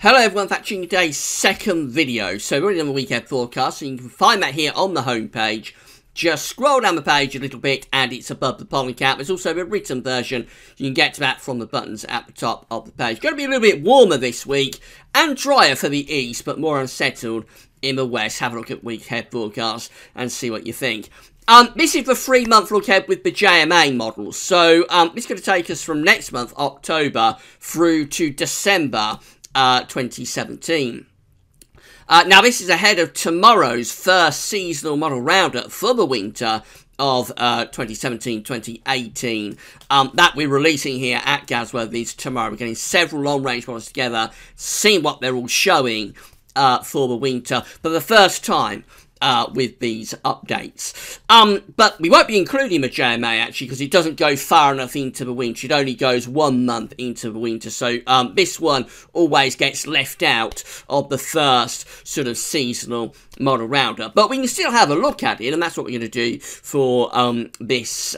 Hello everyone, watching today's second video. So we're already on the weekend forecast, so you can find that here on the home page. Just scroll down the page a little bit and it's above the pollen count. There's also a written version. You can get to that from the buttons at the top of the page. Going to be a little bit warmer this week and drier for the east, but more unsettled in the west. Have a look at weekend forecast and see what you think. This is the 3-month look ahead with the JMA models. So this is going to take us from next month, October, through to December 2017. Now this is ahead of tomorrow's first seasonal model roundup for the winter of 2017-2018 that we're releasing here at Gasworthy's tomorrow. We're getting several long-range models together, seeing what they're all showing for the winter for the first time with these updates. But we won't be including the JMA actually because it doesn't go far enough into the winter. It only goes 1 month into the winter. So this one always gets left out of the first sort of seasonal model roundup. But we can still have a look at it, and that's what we're going to do for this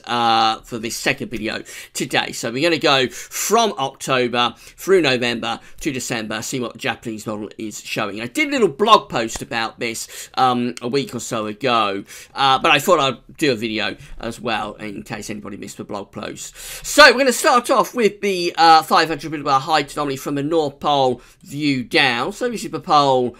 second video today. So we're going to go from October through November to December, see what the Japanese model is showing. I did a little blog post about this a week or so ago, but I thought I'd do a video as well in case anybody missed the blog post. So we're going to start off with the 500 millibar height anomaly from the North Pole view down. So this is the pole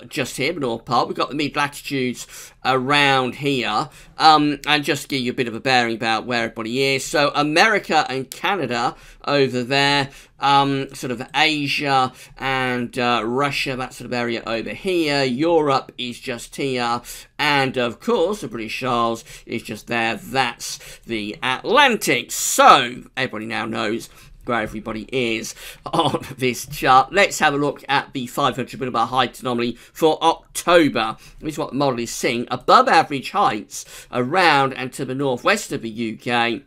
just here, the North Pole. We've got the mid-latitudes around here, and just to give you a bit of a bearing about where everybody is. So America and Canada over there, sort of Asia and Russia, that sort of area over here. Europe is just here, and of course the British Isles is just there. That's the Atlantic. So everybody now knows where everybody is on this chart. Let's have a look at the 500 millibar height anomaly for October. This is what the model is seeing. Above average heights around and to the northwest of the UK.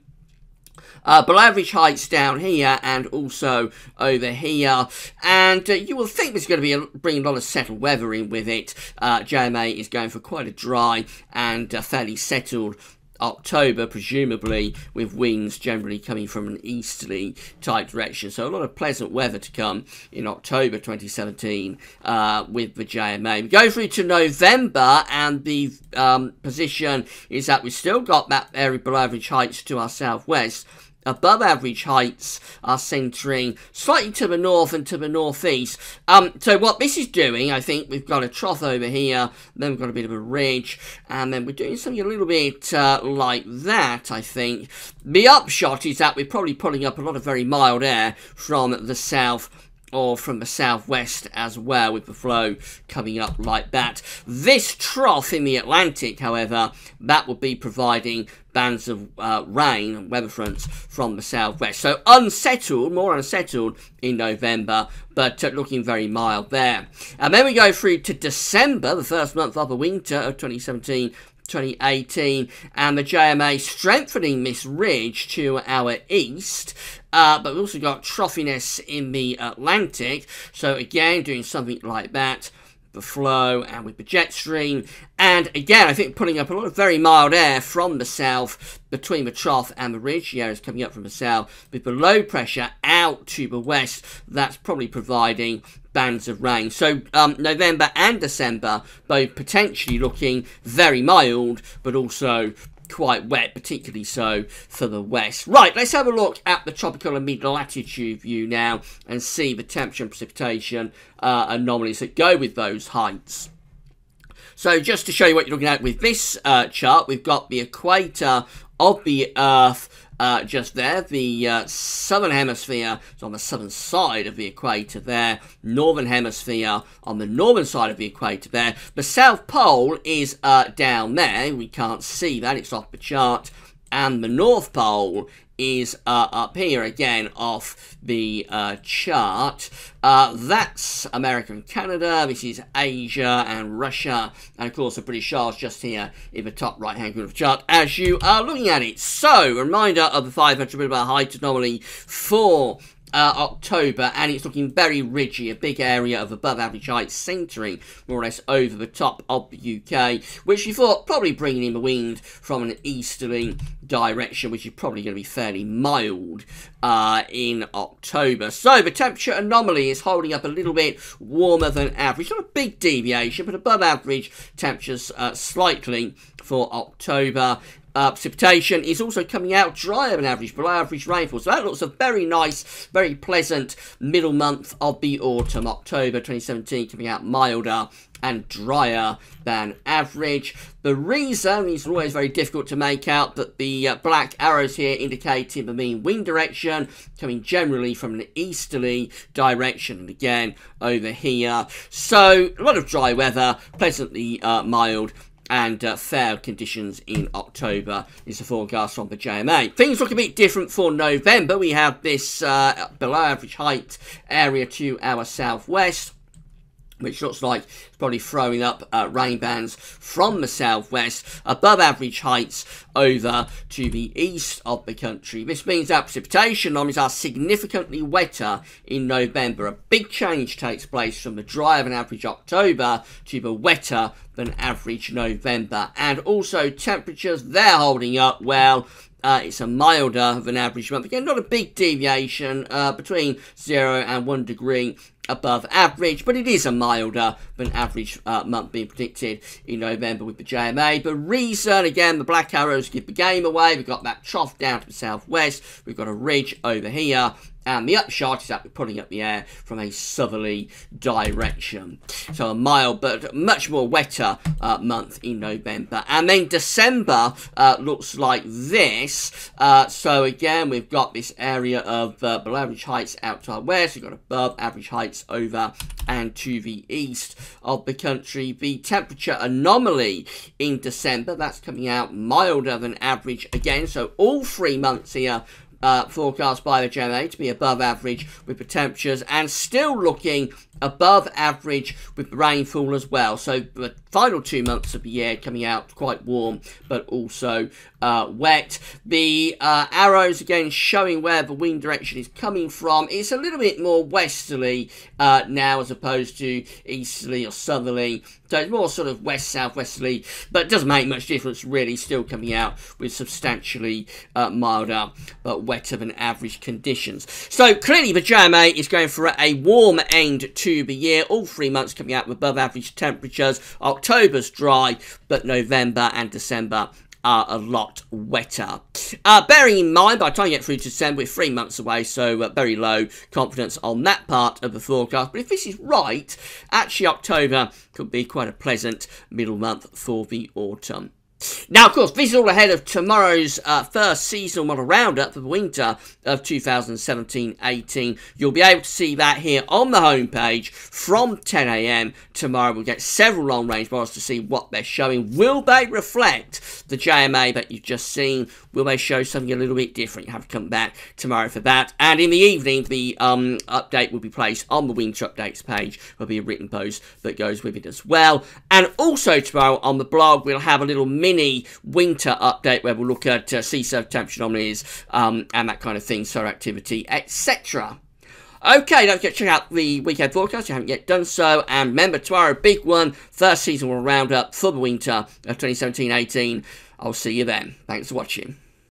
Below average heights down here and also over here, and you will think there's going to be bringing a lot of settled weather in with it. JMA is going for quite a dry and fairly settled October, presumably with winds generally coming from an easterly type direction. So a lot of pleasant weather to come in October 2017 with the JMA. We go through to November, and the position is that we've still got that area below average heights to our southwest. Above average heights are centering slightly to the north and to the northeast. So what this is doing, I think we've got a trough over here, then we've got a bit of a ridge, and then we're doing something a little bit like that, I think. The upshot is that we're probably pulling up a lot of very mild air from the south or from the southwest as well, with the flow coming up like that. This trough in the Atlantic, however, that will be providing bands of rain and weather fronts from the southwest. So unsettled, more unsettled in November, but looking very mild there. And then we go through to December, the first month of the winter of 2017-2018, and the JMA strengthening this ridge to our east, but we've also got troughiness in the Atlantic, so again doing something like that, the flow and with the jet stream, and again I think putting up a lot of very mild air from the south between the trough and the ridge. The air is coming up from the south with the low pressure out to the west. That's probably providing bands of rain. So November and December both potentially looking very mild, but also quite wet, particularly so for the west. Right, let's have a look at the tropical and mid-latitude view now and see the temperature and precipitation anomalies that go with those heights. So just to show you what you're looking at with this chart, we've got the equator of the Earth just there. The southern hemisphere is on the southern side of the equator there. Northern hemisphere on the northern side of the equator there. The South Pole is down there. We can't see that. It's off the chart. And the North Pole is up here again off the chart. That's America and Canada. This is Asia and Russia, and of course the British Isles just here in the top right hand corner of the chart as you are looking at it. So a reminder of the 500 millibar height anomaly for October, and it's looking very ridgy, a big area of above average height centering more or less over the top of the UK, which you thought probably bringing in the wind from an easterly direction, which is probably going to be fairly mild in October. So the temperature anomaly is holding up a little bit warmer than average, not a big deviation, but above average temperatures slightly for October. Precipitation is also coming out drier than average, below average rainfall. So that looks a very nice, very pleasant middle month of the autumn. October 2017 coming out milder and drier than average. The reason is always very difficult to make out, but the black arrows here indicating the mean wind direction coming generally from an easterly direction, and again over here. So a lot of dry weather, pleasantly mild and fair conditions in October is the forecast from the JMA. Things look a bit different for November. We have this below average height area to our southwest, which looks like it's probably throwing up rain bands from the southwest, above average heights over to the east of the country. This means that precipitation anomalies are significantly wetter in November. A big change takes place from the drier than average October to the wetter than average November. And also temperatures, they're holding up well. It's a milder than average month. Again, not a big deviation between 0 and 1 degree above average, but it is a milder than average month being predicted in November with the JMA. The reason, again, the black arrows give the game away. We've got that trough down to the southwest. We've got a ridge over here. And the upshot is that we're pulling up the air from a southerly direction. So a mild but much more wetter month in November. And then December looks like this. So again, we've got this area of below average heights out to our west. We've got above average heights over and to the east of the country. The temperature anomaly in December, that's coming out milder than average again. So all 3 months here forecast by the JMA to be above average with the temperatures, and still looking above average with the rainfall as well. So the final 2 months of the year coming out quite warm, but also wet. The arrows again showing where the wind direction is coming from. It's a little bit more westerly now as opposed to easterly or southerly. So it's more sort of west-southwesterly, but it doesn't make much difference really. Still coming out with substantially milder but wetter than average conditions. So clearly the JMA is going for a warm end to the year. All 3 months coming out with above average temperatures. October's dry, but November and December are a lot wetter. Bearing in mind, by the time you get through to December, we're 3 months away, so very low confidence on that part of the forecast. But if this is right, actually October could be quite a pleasant middle month for the autumn. Now, of course, this is all ahead of tomorrow's first seasonal model roundup for the winter of 2017-18. You'll be able to see that here on the homepage from 10 AM tomorrow. We'll get several long-range models to see what they're showing. Will they reflect the JMA that you've just seen? Will they show something a little bit different? You have to come back tomorrow for that. And in the evening, the update will be placed on the winter updates page. There'll be a written post that goes with it as well. And also tomorrow on the blog, we'll have a little mini winter update where we'll look at sea surface temperature anomalies and that kind of thing, solar activity, etc. Okay, don't forget to check out the weekend forecast if you haven't yet done so. And remember, tomorrow, big one, first seasonal roundup for the winter of 2017-18. I'll see you then. Thanks for watching.